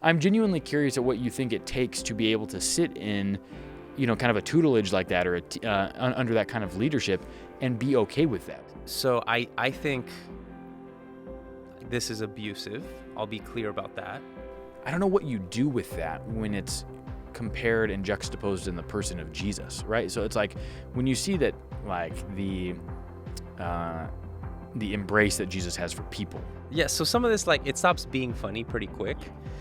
I'm genuinely curious at what you think it takes to be able to sit in, kind of a tutelage like that, or under that kind of leadership, and be okay with that. So I think this is abusive. I'll be clear about that. I don't know what you do with that when it's compared and juxtaposed in the person of Jesus, right? So it's like when you see that, like the embrace that Jesus has for people. Yeah, so some of this, like, it stops being funny pretty quick.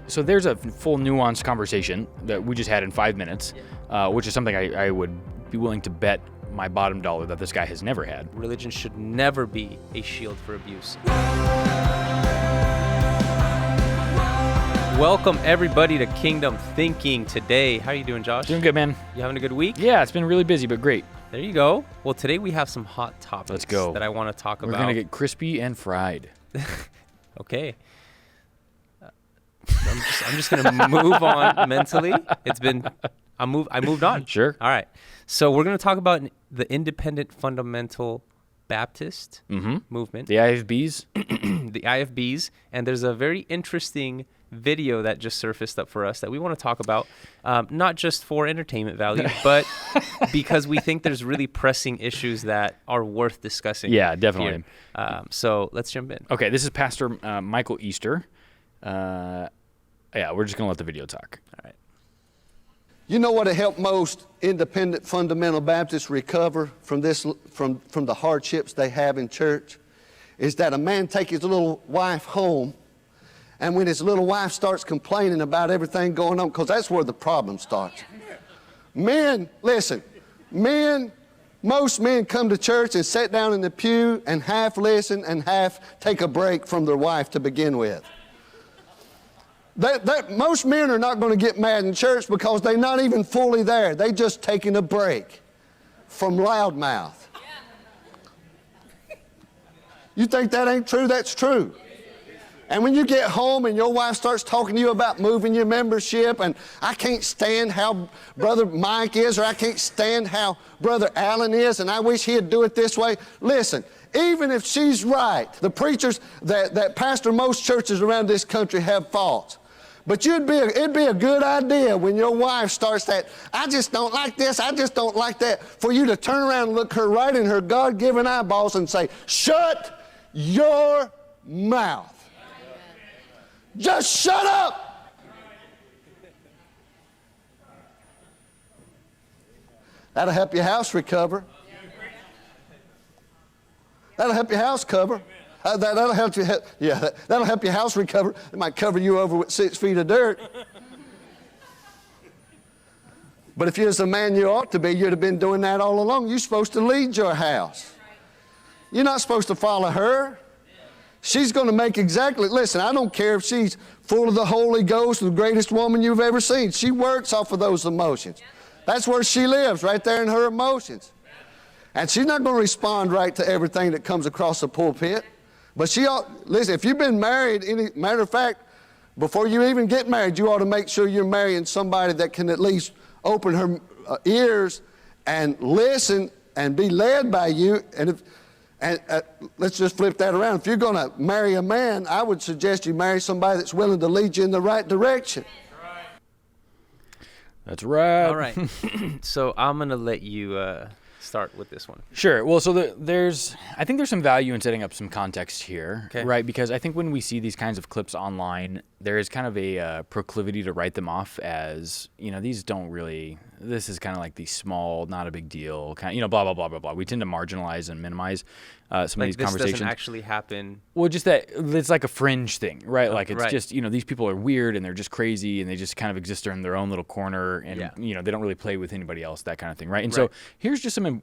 So there's a full nuanced conversation that we just had in 5 minutes, which is something I would be willing to bet my bottom dollar that this guy has never had. Religion should never be a shield for abuse. Welcome, everybody, to Kingdom Thinking today. How are you doing, Josh? Doing good, man. You having a good week? Yeah, it's been really busy, but great. There you go. Well, today we have some hot topics. Let's go. That I want to talk about. We're going to get crispy and fried. Okay. I'm just going to move on mentally. I moved on. Sure. All right. So we're going to talk about the Independent Fundamental Baptist movement. The IFBs. The IFBs. And there's a very interesting video that just surfaced up for us that we want to talk about, not just for entertainment value, but because we think there's really pressing issues that are worth discussing. Yeah, definitely. So let's jump in. Okay, this is Pastor Michael Easter. We're just going to let the video talk. All right. You know what helped most independent fundamental Baptists recover from the hardships they have in church? Is that a man take his little wife home, and when his little wife starts complaining about everything going on, because that's where the problem starts. Men, listen, most men come to church and sit down in the pew and half listen and half take a break from their wife to begin with. Most men are not going to get mad in church because they're not even fully there. They're just taking a break from loudmouth. You think that ain't true? That's true. And when you get home and your wife starts talking to you about moving your membership, and I can't stand how Brother Mike is, or I can't stand how Brother Allen is, and I wish he'd do it this way. Listen, even if she's right, the preachers that pastor most churches around this country have faults. But it'd be a good idea when your wife starts that, I just don't like this, I just don't like that, for you to turn around and look her right in her God-given eyeballs and say, shut your mouth. Just shut up. That'll help your house recover. That'll help your house cover. That'll help you. That'll help your house recover. It might cover you over with 6 feet of dirt. But if you're the man you ought to be, you'd have been doing that all along. You're supposed to lead your house. You're not supposed to follow her. She's going to make listen, I don't care if she's full of the Holy Ghost, the greatest woman you've ever seen. She works off of those emotions. That's where she lives, right there in her emotions. And she's not going to respond right to everything that comes across the pulpit. But listen, if you've been married, matter of fact, before you even get married, you ought to make sure you're marrying somebody that can at least open her ears and listen and be led by you. And let's just flip that around. If you're going to marry a man, I would suggest you marry somebody that's willing to lead you in the right direction. That's right. All right. So I'm going to let you start with this one. Sure. Well, so I think there's some value in setting up some context here, right? Because I think when we see these kinds of clips online, there is kind of a proclivity to write them off as, these don't really, this is kind of like the small, not a big deal, kind of, blah, blah, blah, blah, blah. We tend to marginalize and minimize some of these conversations. This doesn't actually happen. Well, just that it's like a fringe thing, right? Like it's just, these people are weird and they're just crazy and they just kind of exist in their own little corner and, they don't really play with anybody else, that kind of thing, right? And so here's just some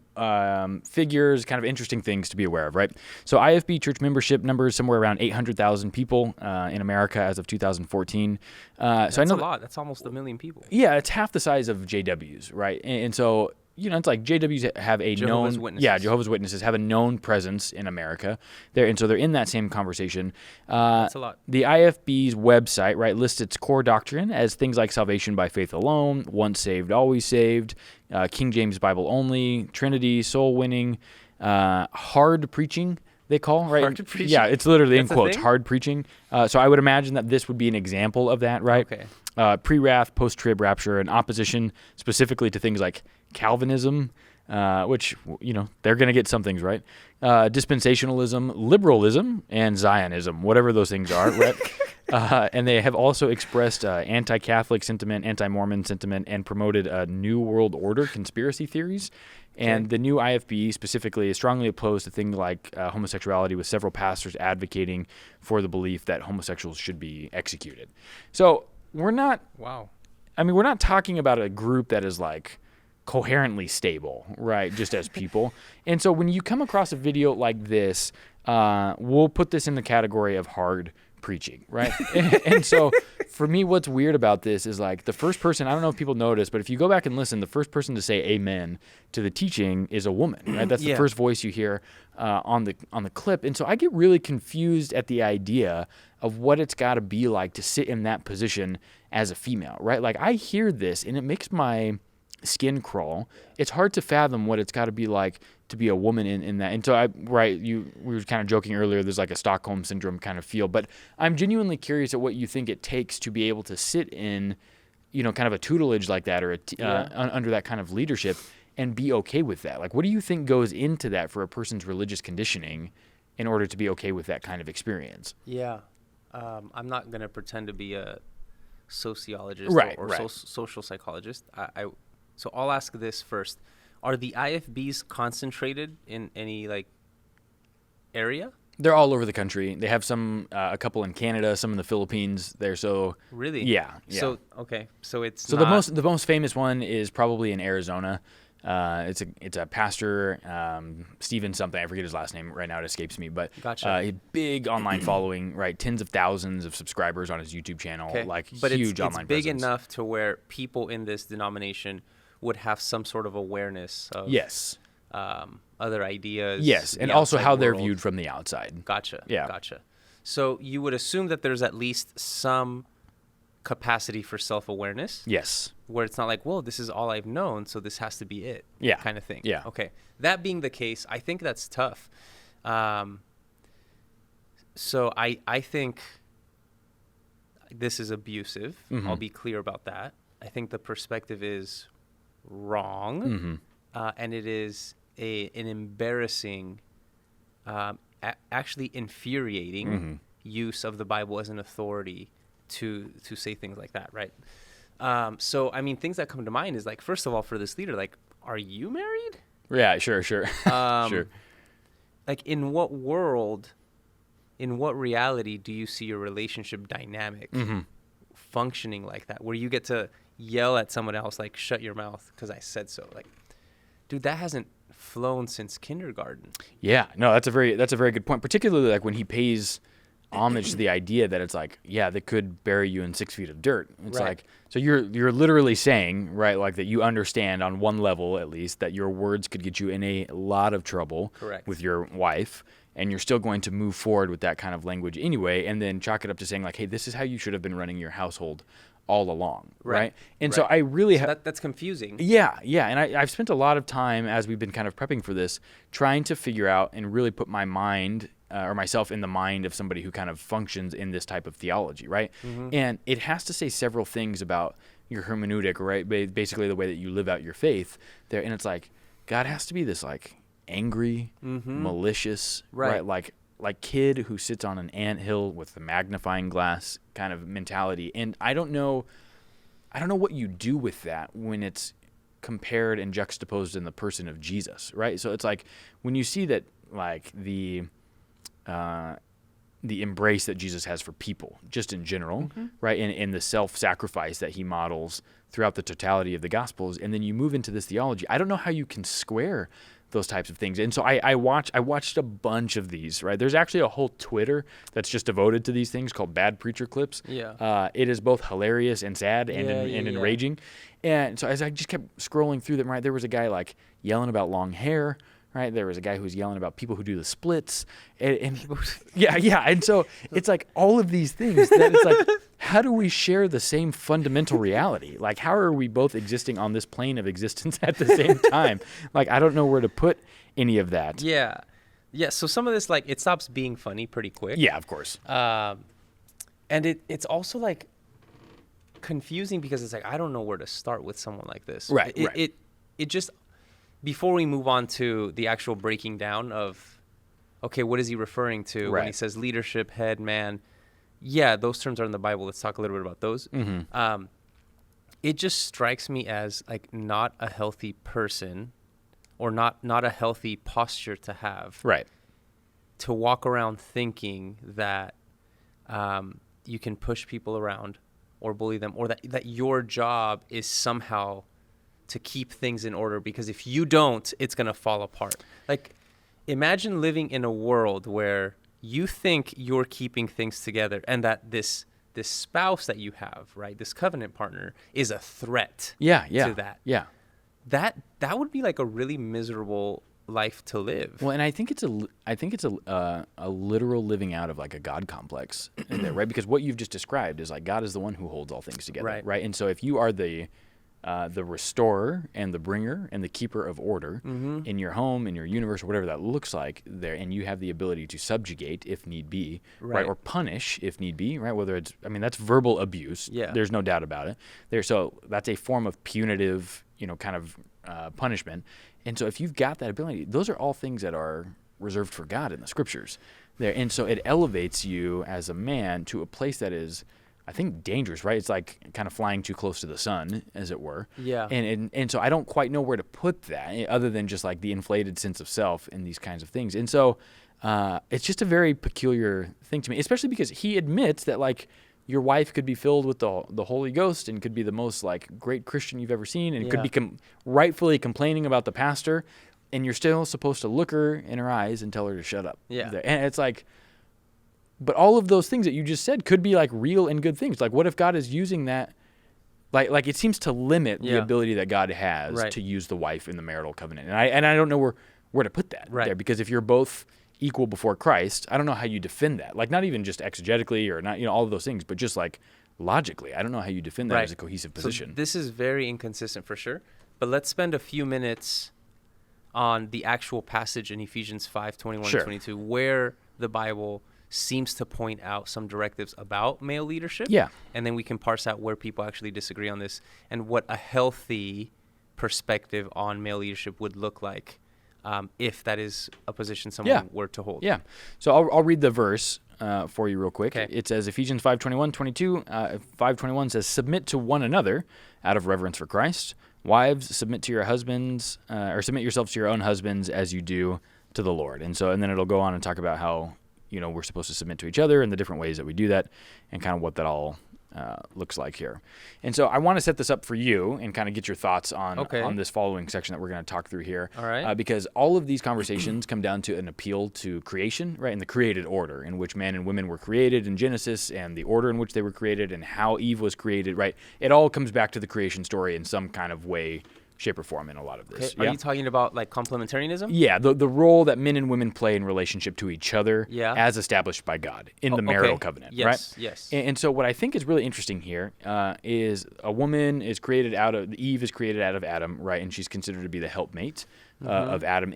figures, kind of interesting things to be aware of, right? So IFB church membership numbers somewhere around 800,000 people in America as of 2014. That's a lot. That's almost 1 million people. Yeah, it's half the size of JWs, right? And so, it's like JWs have a Jehovah's known... Witnesses. Yeah, Jehovah's Witnesses have a known presence in America. And so they're in that same conversation. That's a lot. The IFB's website, right, lists its core doctrine as things like salvation by faith alone, once saved, always saved, King James Bible only, Trinity, soul winning, hard preaching, they call, right? Hard preaching? Yeah, it's literally That's in quotes, hard preaching. So I would imagine that this would be an example of that, right? Okay. Pre-wrath, post-trib rapture, and opposition specifically to things like Calvinism, which, they're going to get some things right. Dispensationalism, liberalism, and Zionism, whatever those things are, right? And they have also expressed anti-Catholic sentiment, anti-Mormon sentiment, and promoted New World Order conspiracy theories. And the new IFB specifically is strongly opposed to things like homosexuality, with several pastors advocating for the belief that homosexuals should be executed. So we're not talking about a group that is like coherently stable, right, just as people. And so when you come across a video like this, we'll put this in the category of hard preaching, right? And so for me, what's weird about this is like the first person, I don't know if people notice, but if you go back and listen, the first person to say amen to the teaching is a woman, right? That's the first voice you hear on the clip. And so I get really confused at the idea of what it's got to be like to sit in that position as a female, right? Like I hear this and it makes my skin crawl. It's hard to fathom what it's got to be like to be a woman in that. And so we were kind of joking earlier, there's like a Stockholm syndrome kind of feel, but I'm genuinely curious at what you think it takes to be able to sit in, kind of a tutelage like that, or under that kind of leadership and be okay with that. Like, what do you think goes into that for a person's religious conditioning in order to be okay with that kind of experience? Yeah. I'm not going to pretend to be a sociologist or social psychologist. So I'll ask this first. Are the IFBs concentrated in any area? They're all over the country. They have some, a couple in Canada, some in the Philippines. Really? Yeah. So okay. So the most famous one is probably in Arizona. It's a pastor, Stephen something. I forget his last name right now. It escapes me. But gotcha. A big online following, right? Tens of thousands of subscribers on his YouTube channel. Okay. But huge it's online big presence. enough to where people in this denomination would have some sort of awareness of other ideas. Yes, and also how they're viewed from the outside. Gotcha. Yeah. Gotcha. So you would assume that there's at least some capacity for self-awareness. Yes. Where it's not like, well, this is all I've known, so this has to be it. Yeah. Kind of thing. Yeah. Okay. That being the case, I think that's tough. So I think this is abusive. Mm-hmm. I'll be clear about that. I think the perspective is wrong, and it is an embarrassing, actually infuriating use of the Bible as an authority to say things like that, right? So, I mean, things that come to mind is first of all, for this leader, are you married? Yeah, sure. Sure. In what world, in what reality do you see your relationship dynamic functioning like that, where you get to yell at someone else, shut your mouth because I said so? Dude, that hasn't flown since kindergarten. Yeah, no, that's a very good point, particularly when he pays homage to the idea that it's that could bury you in 6 feet of dirt. It's so you're literally saying, right, that you understand on one level at least that your words could get you in a lot of trouble with your wife, and you're still going to move forward with that kind of language anyway, and then chalk it up to saying hey, this is how you should have been running your household all along, right? And so I really that's confusing. Yeah, and I've spent a lot of time as we've been kind of prepping for this, trying to figure out and really put my mind or myself in the mind of somebody who kind of functions in this type of theology, right? And it has to say several things about your hermeneutic, right? Basically the way that you live out your faith there, and it's God has to be this angry, malicious, right? Like kid who sits on an anthill with the magnifying glass kind of mentality. And I don't know what you do with that when it's compared and juxtaposed in the person of Jesus, right? So it's when you see that the embrace that Jesus has for people just in general, right? And the self-sacrifice that he models throughout the totality of the Gospels. And then you move into this theology. I don't know how you can square those types of things. And so I watched a bunch of these, right? There's actually a whole Twitter that's just devoted to these things called Bad Preacher Clips. Yeah. It is both hilarious and sad and enraging. And so as I just kept scrolling through them, right, there was a guy yelling about long hair, right? There was a guy who was yelling about people who do the splits. And And so it's all of these things that it's how do we share the same fundamental reality? How are we both existing on this plane of existence at the same time? I don't know where to put any of that. Yeah. Yeah, so some of this, like, it stops being funny pretty quick. Yeah, of course. And it's also, like, confusing because it's like, I don't know where to start with someone like this. Right, It just, before we move on to the actual breaking down of, okay, what is he referring to when he says leadership, head, man? Yeah, those terms are in the Bible. Let's talk a little bit about those. Mm-hmm. It just strikes me as, like, not a healthy person, or not a healthy posture to have. Right. To walk around thinking that you can push people around or bully them, or that your job is somehow to keep things in order, because if you don't, it's going to fall apart. Like, imagine living in a world where you think you're keeping things together, and that this spouse that you have, right, this covenant partner, is a threat to that. Yeah. That would be like a really miserable life to live. Well, and I think it's a literal living out of like a God complex in there, right? Because what you've just described is like God is the one who holds all things together, right? And so if you are the restorer and the bringer and the keeper of order in your home, in your universe, or whatever that looks like there, and you have the ability to subjugate if need be, right? Or punish if need be, right? Whether it's, I mean, that's verbal abuse. Yeah. There's no doubt about it. So that's a form of punitive, kind of punishment. And so if you've got that ability, those are all things that are reserved for God in the scriptures there. And so it elevates you as a man to a place that is, I think, dangerous, right? It's like kind of flying too close to the sun, as it were. Yeah. And so I don't quite know where to put that other than just like the inflated sense of self in these kinds of things. And so it's just a very peculiar thing to me, especially because he admits that like your wife could be filled with the Holy Ghost and could be the most like great Christian you've ever seen, and could be rightfully complaining about the pastor, and you're still supposed to look her in her eyes and tell her to shut up. Yeah. And it's like, but all of those things that you just said could be like real and good things. Like, what if God is using that? Like it seems to limit the ability that God has to use the wife in the marital covenant. And I don't know where to put that there, because if you're both equal before Christ, I don't know how you defend that. Like, not even just exegetically or not, all of those things, but just like logically, I don't know how you defend that as a cohesive position. So this is very inconsistent for sure. But let's spend a few minutes on the actual passage in Ephesians 5:21 and 22, where the Bible seems to point out some directives about male leadership. Yeah. And then we can parse out where people actually disagree on this and what a healthy perspective on male leadership would look like, if that is a position someone were to hold. Yeah. So I'll read the verse for you real quick. Okay. It says, Ephesians 5:21, 22, 5:21 says, "Submit to one another out of reverence for Christ. Wives, submit to your husbands, or submit yourselves to your own husbands as you do to the Lord." And then it'll go on and talk about how, we're supposed to submit to each other and the different ways that we do that, and kind of what that all looks like here. And so I want to set this up for you and kind of get your thoughts on this following section that we're going to talk through here. All right. Because all of these conversations come down to an appeal to creation, right? And the created order in which man and women were created in Genesis, and the order in which they were created, and how Eve was created, right? It all comes back to the creation story in some kind of way, shape, or form in a lot of this. Are you talking about like complementarianism? Yeah, the role that men and women play in relationship to each other as established by God in the marital covenant, right? Yes. And so what I think is really interesting here is a woman is created Eve is created out of Adam, right? And she's considered to be the helpmate of Adam.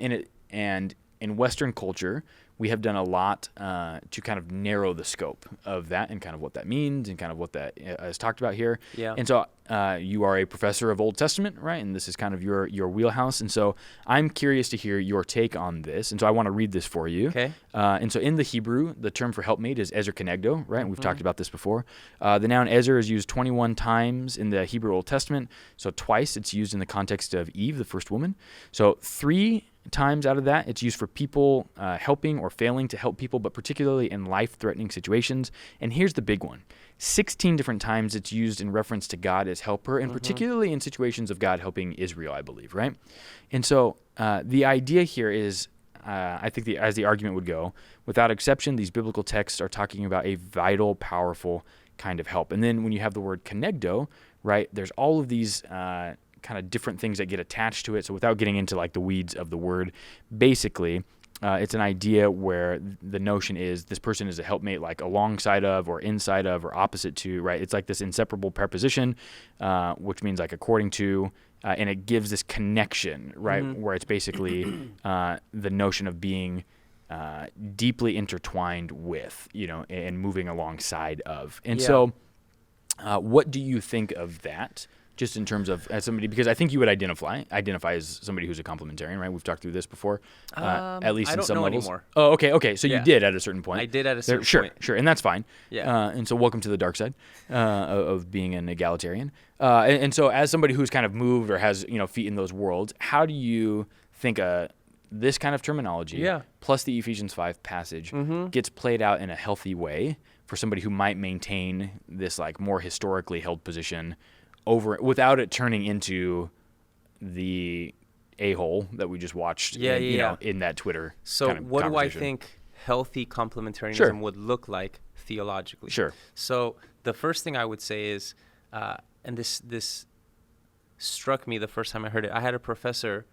And in Western culture, we have done a lot to kind of narrow the scope of that and kind of what that means and kind of what that is talked about here. Yeah. And so you are a professor of Old Testament, right? And this is kind of your wheelhouse. And so I'm curious to hear your take on this. And so I want to read this for you. Okay. And so in the Hebrew, the term for helpmate is ezer kenegdo, right? And we've talked about this before. The noun ezer is used 21 times in the Hebrew Old Testament. So twice it's used in the context of Eve, the first woman. So 3 times out of that, it's used for people helping or failing to help people, but particularly in life-threatening situations. And here's the big one. 16 different times it's used in reference to God as helper, and particularly in situations of God helping Israel, I believe, right? And so the idea here is, I think as the argument would go, without exception, these biblical texts are talking about a vital, powerful kind of help. And then when you have the word kenegdo, right, there's all of these kind of different things that get attached to it. So without getting into like the weeds of the word, basically, it's an idea where the notion is this person is a helpmate, like alongside of or inside of or opposite to, right? It's like this inseparable preposition, which means like according to, and it gives this connection, right? Where it's basically the notion of being deeply intertwined with, and moving alongside of. And so what do you think of that? Just in terms of as somebody, because I think you would identify as somebody who's a complementarian, right? We've talked through this before, at least in some levels. Anymore. Oh, okay. So you did at a certain point. I did at a certain point. Sure, and that's fine. Yeah. And so welcome to the dark side of being an egalitarian. And so as somebody who's kind of moved or has feet in those worlds, how do you think this kind of terminology plus the Ephesians 5 passage gets played out in a healthy way for somebody who might maintain this like more historically held position over without it turning into the a-hole that we just watched in that Twitter So kind of what do I conversation. think healthy complementarianism would look like theologically? Sure. So the first thing I would say is, and this struck me the first time I heard it, I had a professor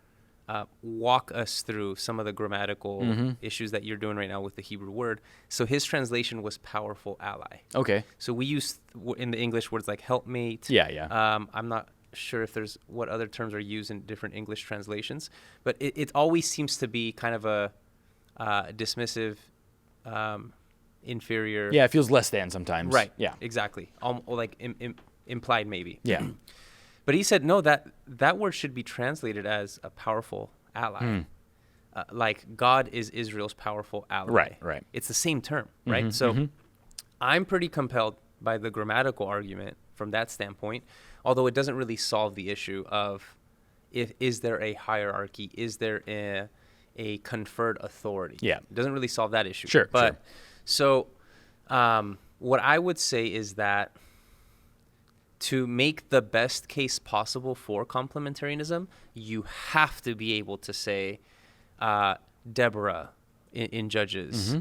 walk us through some of the grammatical issues that you're doing right now with the Hebrew word. So his translation was powerful ally. Okay. So we use in the English words like helpmate. Yeah. I'm not sure if there's what other terms are used in different English translations, but it always seems to be kind of a dismissive, inferior. Yeah, it feels less than sometimes. Right. Yeah. Exactly. Like implied maybe. Yeah. But he said, no, that word should be translated as a powerful ally. Like God is Israel's powerful ally. Right. It's the same term, right? So I'm pretty compelled by the grammatical argument from that standpoint, although it doesn't really solve the issue of is there a hierarchy? Is there a conferred authority? Yeah. It doesn't really solve that issue. Sure. But so what I would say is that to make the best case possible for complementarianism, you have to be able to say Deborah in Judges,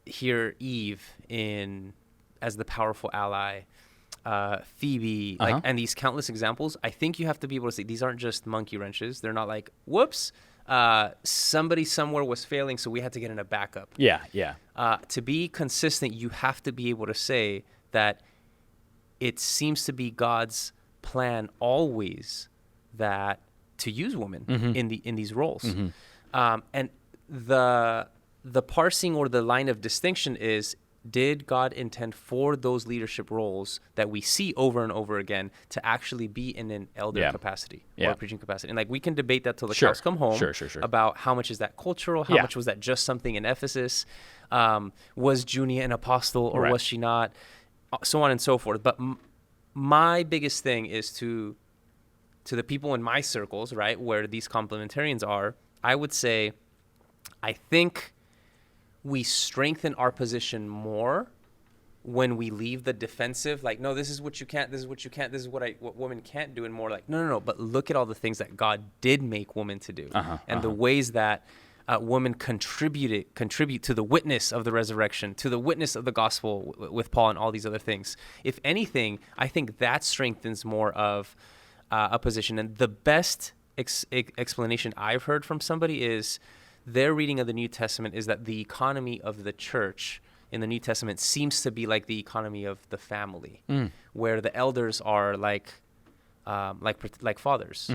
here Eve as the powerful ally, Phoebe, and these countless examples. I think you have to be able to say these aren't just monkey wrenches. They're not like, whoops, somebody somewhere was failing, so we had to get in a backup. Yeah. To be consistent, you have to be able to say that it seems to be God's plan always that to use women in these roles. And the parsing or the line of distinction is, did God intend for those leadership roles that we see over and over again to actually be in an elder capacity or preaching capacity? And like we can debate that till the cows come home about how much is that cultural, how much was that just something in Ephesus, was Junia an apostle or was she not, so on and so forth. But my biggest thing is to the people in my circles, right, where these complementarians are, I would say, I think we strengthen our position more when we leave the defensive, like, no, this is what you can't, this is what you can't, this is what women can't do, and more like, no, but look at all the things that God did make women to do, and the ways that women contribute to the witness of the resurrection, to the witness of the gospel with Paul and all these other things. If anything, I think that strengthens more of a position. And the best explanation I've heard from somebody is their reading of the New Testament is that the economy of the church in the New Testament seems to be like the economy of the family, where the elders are like fathers,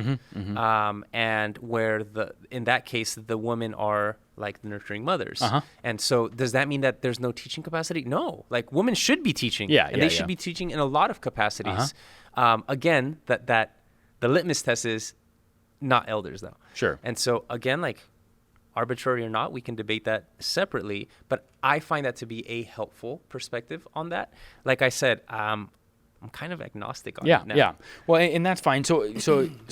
and where in that case the women are like the nurturing mothers. And so does that mean that there's no teaching capacity? No, like women should be teaching, they should be teaching in a lot of capacities. Again, that the litmus test is not elders though. Sure. And so again, like, arbitrary or not, we can debate that separately, but I find that to be a helpful perspective on that. Like I said, I'm kind of agnostic on it now. Yeah. Well, and that's fine. So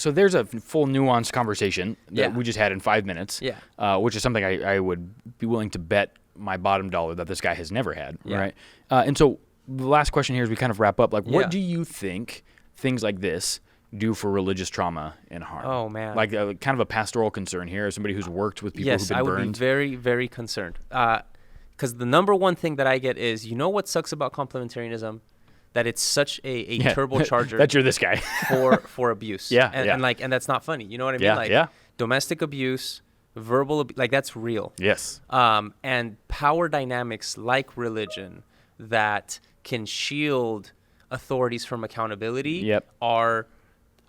there's a full nuanced conversation that we just had in 5 minutes, which is something I would be willing to bet my bottom dollar that this guy has never had, right? And so the last question here as we kind of wrap up, like, what do you think things like this do for religious trauma and harm? Oh, man. Like kind of a pastoral concern here as somebody who's worked with people who've been burned. Yes, I would be very, very concerned. Because the number one thing that I get is, you know what sucks about complementarianism? That it's such a turbocharger. That you're this guy. for abuse. And that's not funny. You know what I mean? Domestic abuse, verbal abuse, like that's real. Yes. And power dynamics like religion that can shield authorities from accountability are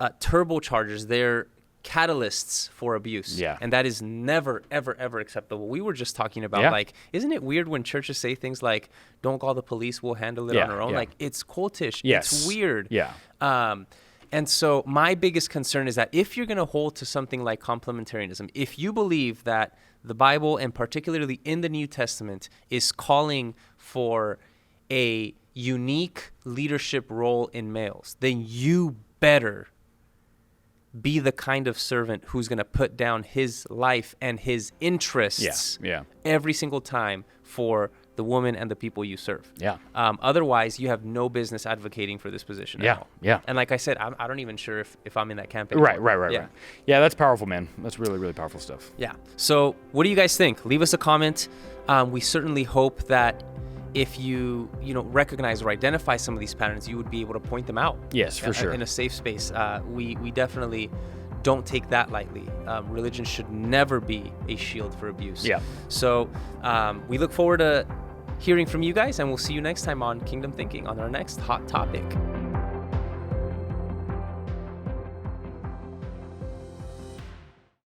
turbochargers. They're catalysts for abuse. Yeah. And that is never, ever, ever acceptable. We were just talking about, like, isn't it weird when churches say things like, don't call the police, we'll handle it on our own? Yeah. Like, it's cultish. Yes. It's weird. Yeah. And so my biggest concern is that if you're going to hold to something like complementarianism, if you believe that the Bible, and particularly in the New Testament, is calling for a unique leadership role in males, then you better be the kind of servant who's going to put down his life and his interests every single time for the woman and the people you serve. Yeah. Otherwise, you have no business advocating for this position at all. Yeah. And like I said, I don't even sure if I'm in that camp anymore. Right. Yeah, that's powerful, man. That's really, really powerful stuff. Yeah. So what do you guys think? Leave us a comment. We certainly hope that if you recognize or identify some of these patterns, you would be able to point them out. Yes, for sure. In a safe space. We definitely don't take that lightly. Religion should never be a shield for abuse. Yeah. So we look forward to hearing from you guys, and we'll see you next time on Kingdom Thinking on our next hot topic.